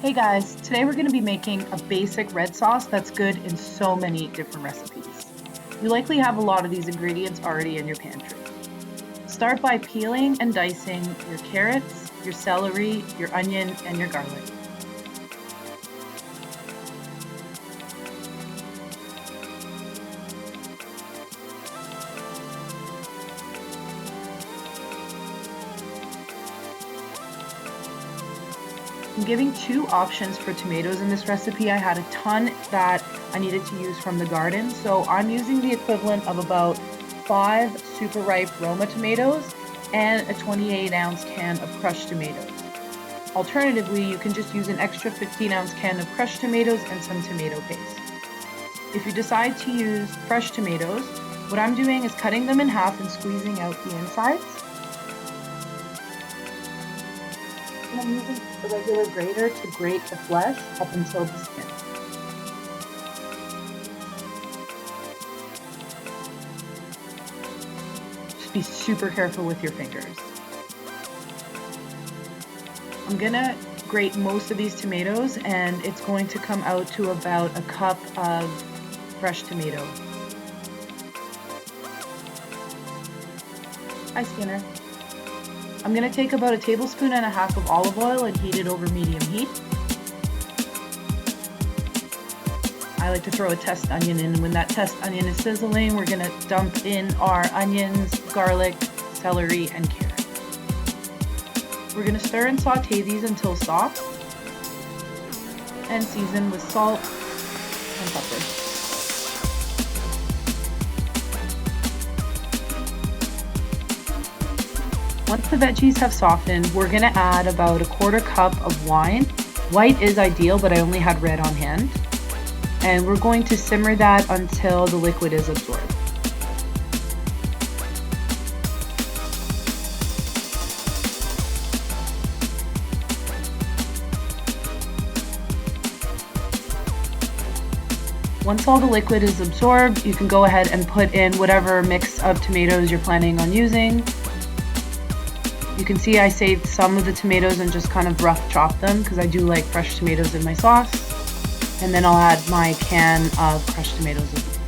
Hey guys, today we're going to be making a basic red sauce that's good in so many different recipes. You likely have a lot of these ingredients already in your pantry. Start by peeling and dicing your carrots, your celery, your onion, and your garlic. I'm giving two options for tomatoes in this recipe. I had a ton that I needed to use from the garden, so I'm using the equivalent of about 5 super ripe Roma tomatoes and a 28-ounce can of crushed tomatoes. Alternatively, you can just use an extra 15-ounce can of crushed tomatoes and some tomato paste. If you decide to use fresh tomatoes, what I'm doing is cutting them in half and squeezing out the insides. And I'm using a regular grater to grate the flesh up until the skin. Just be super careful with your fingers. I'm gonna grate most of these tomatoes and it's going to come out to about a cup of fresh tomato. Hi, Skinner. I'm going to take about 1.5 tablespoons of olive oil and heat it over medium heat. I like to throw a test onion in. When that test onion is sizzling, we're going to dump in our onions, garlic, celery, and carrot. We're going to stir and saute these until soft and season with salt and pepper. Once the veggies have softened, we're going to add about 1/4 cup of wine. White is ideal, but I only had red on hand. And we're going to simmer that until the liquid is absorbed. Once all the liquid is absorbed, you can go ahead and put in whatever mix of tomatoes you're planning on using. You can see I saved some of the tomatoes and just kind of rough chopped them because I do like fresh tomatoes in my sauce. And then I'll add my can of crushed tomatoes as well.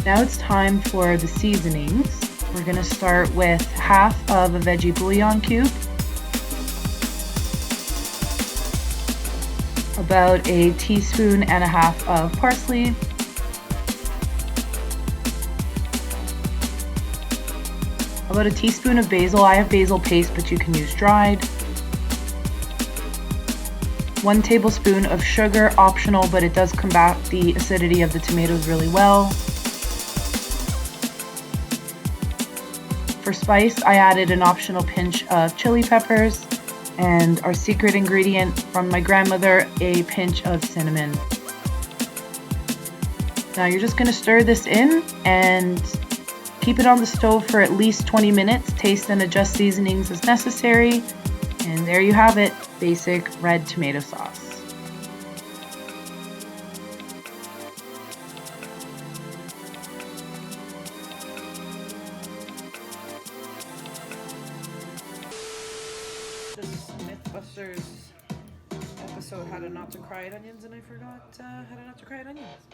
Now it's time for the seasonings. We're going to start with half of a veggie bouillon cube, about 1.5 teaspoons of parsley, about 1 teaspoon of basil. I have basil paste, but you can use dried. 1 tablespoon of sugar, optional, but it does combat the acidity of the tomatoes really well. For spice, I added an optional pinch of chili peppers, and our secret ingredient from my grandmother, a pinch of cinnamon. Now you're just going to stir this in and keep it on the stove for at least 20 minutes. Taste and adjust seasonings as necessary. And there you have it, basic red tomato sauce. This Mythbusters episode had a not to cry at onions, and I forgot how to not to cry at onions.